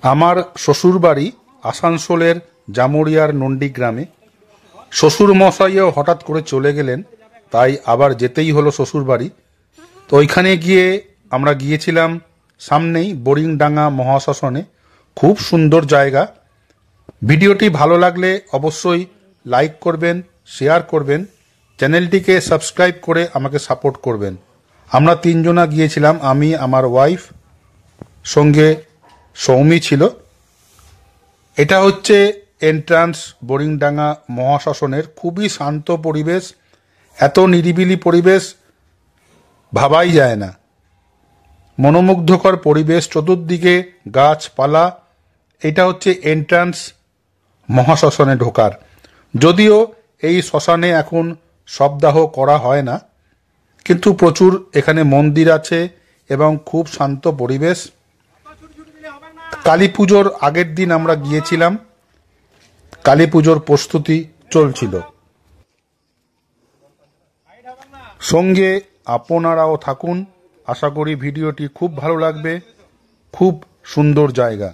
আমার শ্বশুরবাড়ি আসানসোলের জামুরিয়ার নন্দীগ্রামে। শ্বশুর মশাইও হঠাৎ করে চলে গেলেন, তাই আবার যেতেই হলো শ্বশুরবাড়ি। তো ওইখানে গিয়ে আমরা গিয়েছিলাম সামনেই বোরিংডাঙ্গা মহাশ্মশানে। খুব সুন্দর জায়গা। ভিডিওটি ভালো লাগলে অবশ্যই লাইক করবেন, শেয়ার করবেন, চ্যানেলটিকে সাবস্ক্রাইব করে আমাকে সাপোর্ট করবেন। আমরা তিনজনা গিয়েছিলাম, আমি, আমার ওয়াইফ, সঙ্গে সৌমি ছিল। এটা হচ্ছে এন্ট্রান্স বোরিংডাঙ্গা মহাশ্মশানের। খুবই শান্ত পরিবেশ, এত নিরিবিলি পরিবেশ ভাবাই যায় না। মনোমুগ্ধকর পরিবেশ, চতুর্দিকে গাছপালা। এটা হচ্ছে এন্ট্রান্স মহাশ্মশানে ঢোকার। যদিও এই শ্মশানে এখন শবদাহ করা হয় না, কিন্তু প্রচুর এখানে মন্দির আছে এবং খুব শান্ত পরিবেশ। কালী পুজোর আগের দিন আমরা গিয়েছিলাম, কালী পুজোর প্রস্তুতি চলছিল। সঙ্গে আপনারাও থাকুন, আশা করি ভিডিওটি খুব ভালো লাগবে। খুব সুন্দর জায়গা।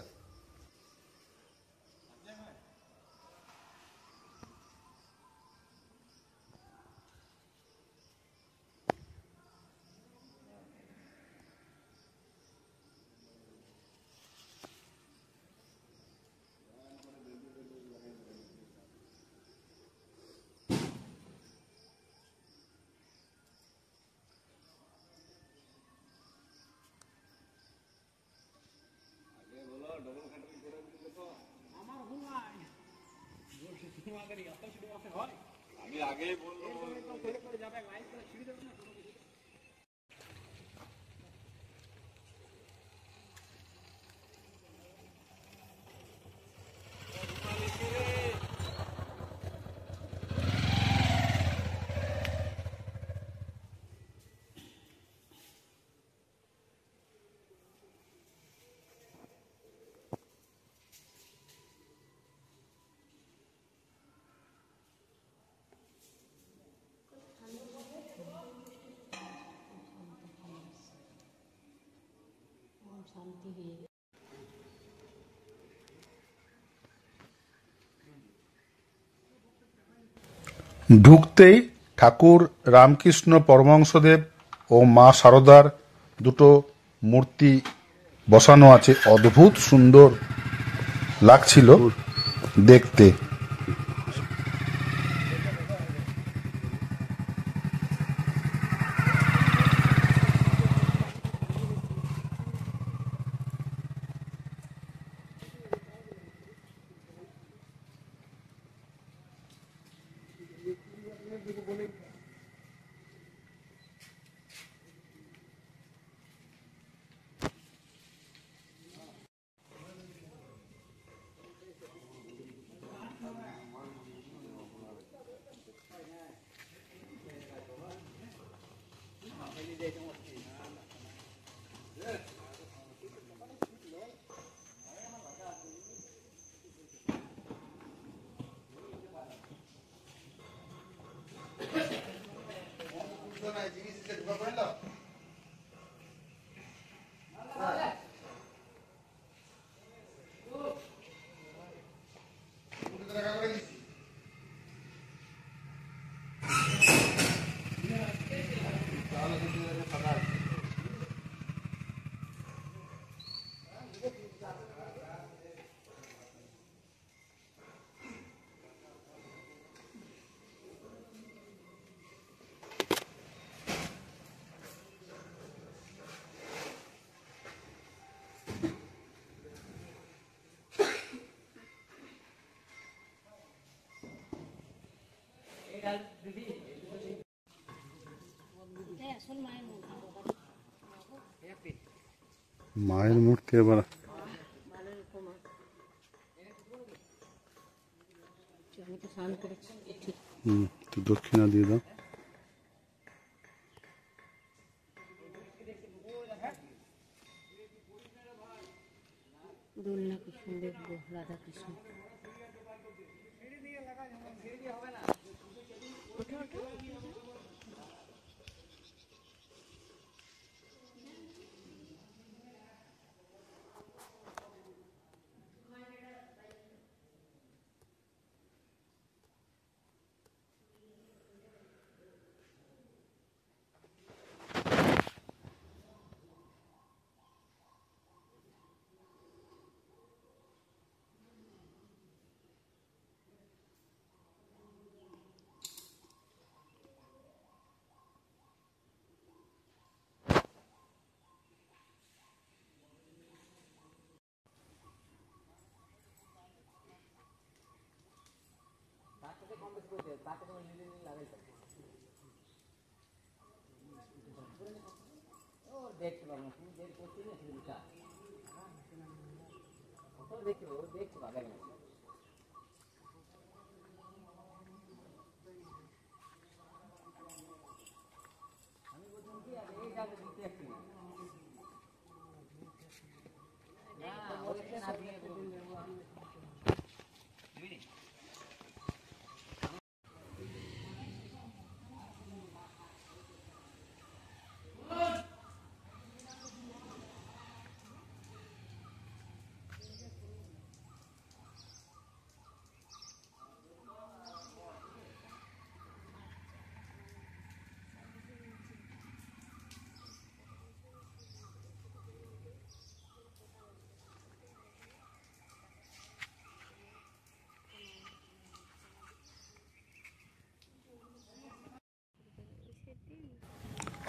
ঢুকতেই ঠাকুর রামকৃষ্ণ পরমহংসদেব ও মা শারদার দুটো মূর্তি বসানো আছে। অদ্ভুত সুন্দর লাগছিল দেখতে। মায়ের মূর্তি এবার দক্ষিণা দিয়ে দাও। দোলনা কি সুন্দর, রাধা কৃষ্ণ।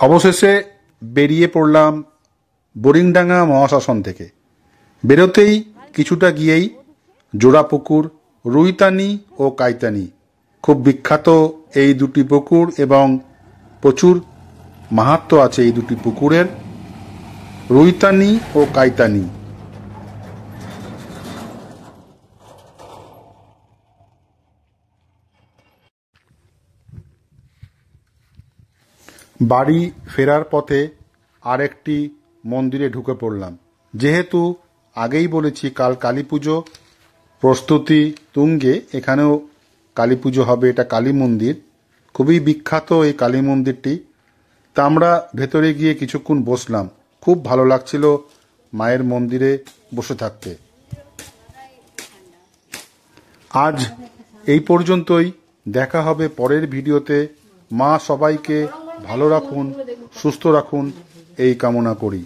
অবশেষে বেরিয়ে পড়লাম বোরিংডাঙ্গা মহাশ্মশান থেকে। বেরোতেই কিছুটা গিয়েই জোড়াপুকুর, রুইতানি ও কাইতানি, খুব বিখ্যাত এই দুটি পুকুর এবং প্রচুর মাহাত্ম্য আছে এই দুটি পুকুরের, রুইতানি ও কাইতানি। বাড়ি ফেরার পথে আরেকটি মন্দিরে ঢুকে পড়লাম। যেহেতু আগেই বলেছি কাল কালী পুজো, প্রস্তুতি তুঙ্গে, এখানেও কালী পুজো হবে। এটা কালী মন্দির, খুবই বিখ্যাত এই কালী মন্দিরটি। তা আমরা ভেতরে গিয়ে কিছুক্ষণ বসলাম, খুব ভালো লাগছিল মায়ের মন্দিরে বসে থাকতে। আজ এই পর্যন্তই, দেখা হবে পরের ভিডিওতে। মা সবাইকে ভালো রাখুন, সুস্থ রাখুন এই কামনা করি।